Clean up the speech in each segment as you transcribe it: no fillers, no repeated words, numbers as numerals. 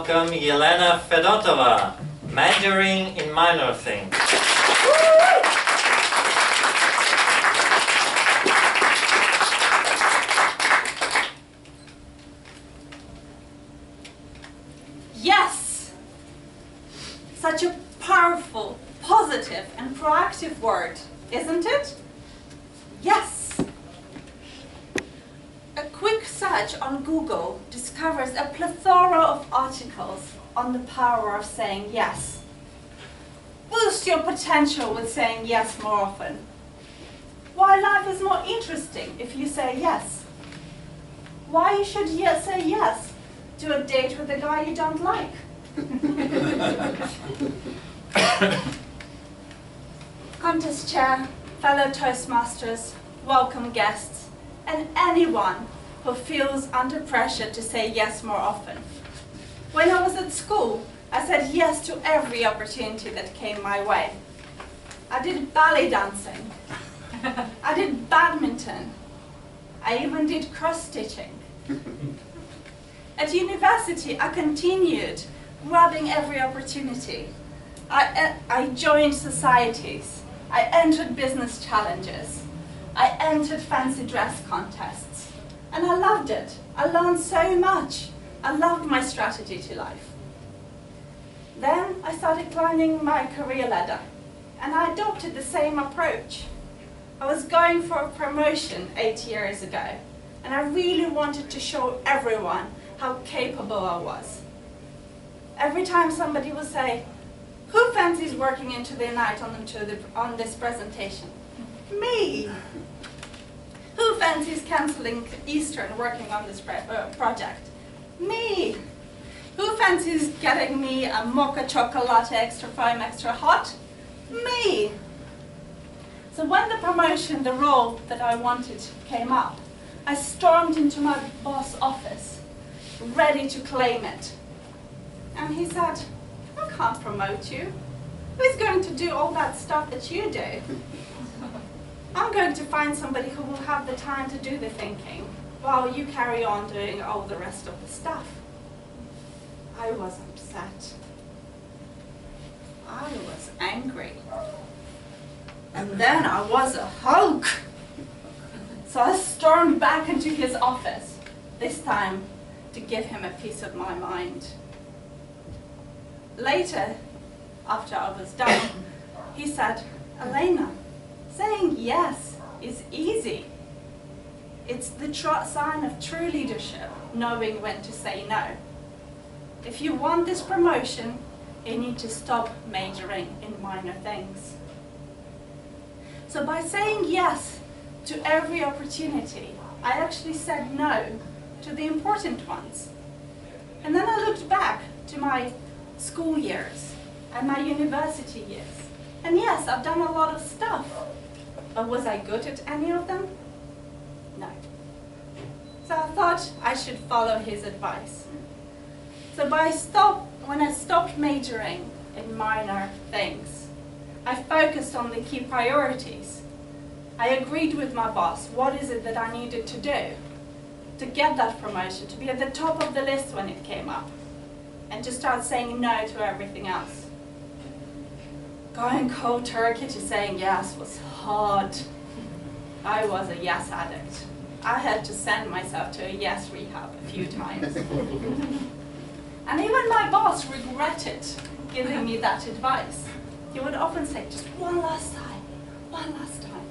welcome Elena F, majoring in minor things. Yes! Such a powerful, positive and proactive word, isn't it? Yes! A quick search on Google discovers a plethora of articles on the power of saying yes. Boost your potential with saying yes more often. Why life is more interesting if you say yes. Why you should say yes to a date with a guy you don't like. Contest chair, fellow Toastmasters, welcome guests, and anyone who feels under pressure to say yes more often. When I was at school, I said yes to every opportunity that came my way. I did ballet dancing. I did badminton. I even did cross-stitching. At university, I continued grabbing every opportunity. I joined societies. I entered business challenges. I entered fancy dress contests. And I loved it. I learned so much. I loved my strategy to life. Then I started climbing my career ladder, and I adopted the same approach. I was going for a promotion 8 years ago, and I really wanted to show everyone how capable I was. Every time somebody would say, "Who fancies working into the night on this presentation?" Me! "Who fancies cancelling Easter and working on this project?" Me! "Who fancies getting me a mocha chocolate extra foam extra hot?" Me! So when the promotion, the role that I wanted came up, I stormed into my boss' office, ready to claim it. And he said, "I can't promote you. Who's going to do all that stuff that you do? I'm going to find somebody who will have the time to do the thinking while you carry on doing all the rest of the stuff." I was upset. I was angry. And then I was a Hulk. So I stormed back into his office, this time to give him a piece of my mind. Later, after I was done, he said, "Elena, saying yes is easy. It's the sign of true leadership, knowing when to say no. If you want this promotion, you need to stop majoring in minor things." So by saying yes to every opportunity, I actually said no to the important ones. And then I looked back to my school years and my university years. And yes, I've done a lot of stuff. But was I good at any of them? No. So I thought I should follow his advice. So when I stopped majoring in minor things, I focused on the key priorities. I agreed with my boss, what is it that I needed to do to get that promotion, to be at the top of the list when it came up, and to start saying no to everything else. Going cold turkey to saying yes was hard. I was a yes addict. I had to send myself to a yes rehab a few times. And even my boss regretted giving me that advice. He would often say, "Just one last time, one last time.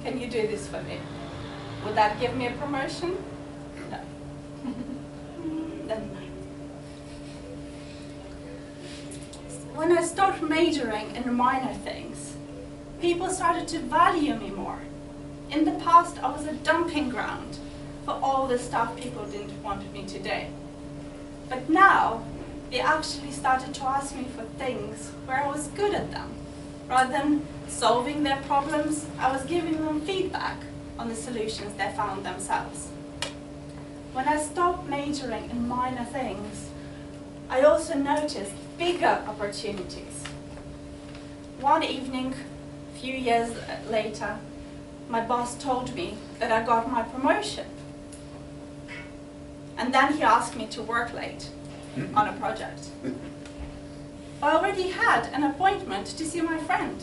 Can you do this for me?" Would that give me a promotion? No. Then no. When I stopped majoring in minor things, people started to value me more. In the past, I was a dumping ground for all the stuff people didn't want me to do. But now, they actually started to ask me for things where I was good at them. Rather than solving their problems, I was giving them feedback on the solutions they found themselves. When I stopped majoring in minor things, I also noticed bigger opportunities. One evening, a few years later, my boss told me that I got my promotion. And then he asked me to work late. on a project. I already had an appointment to see my friend,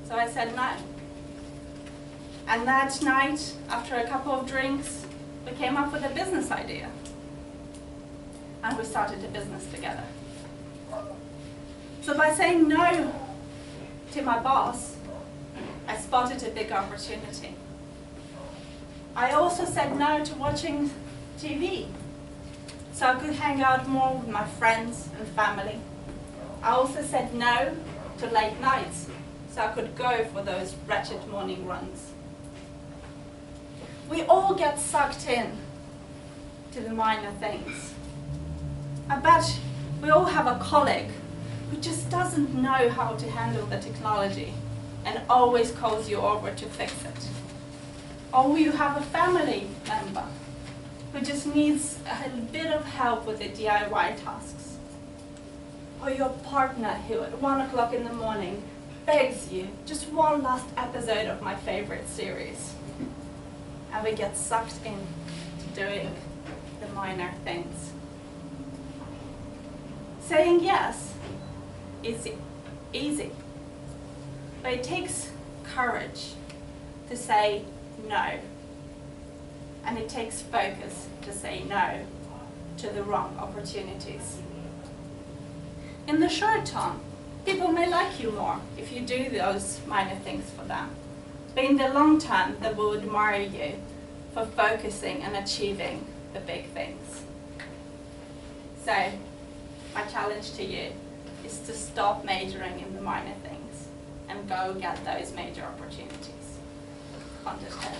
so I said no. And that night, after a couple of drinks, we came up with a business idea. And we started a business together. So by saying no to my boss, I spotted a big opportunity. I also said no to watching TV, so I could hang out more with my friends and family. I also said no to late nights, so I could go for those wretched morning runs. We all get sucked in to the minor things. I bet we all have a colleague who just doesn't know how to handle the technology and always calls you over to fix it. Or you have a family member who just needs a bit of help with the DIY tasks. Or your partner who at 1 o'clock in the morning begs you, just one last episode of my favorite series. And we get sucked in to doing the minor things. Saying yes is easy, but it takes courage to say no. And it takes focus to say no to the wrong opportunities. In the short term, people may like you more if you do those minor things for them. But in the long term, they will admire you for focusing and achieving the big things. So, my challenge to you is to stop majoring in the minor things and go get those major opportunities. Understand?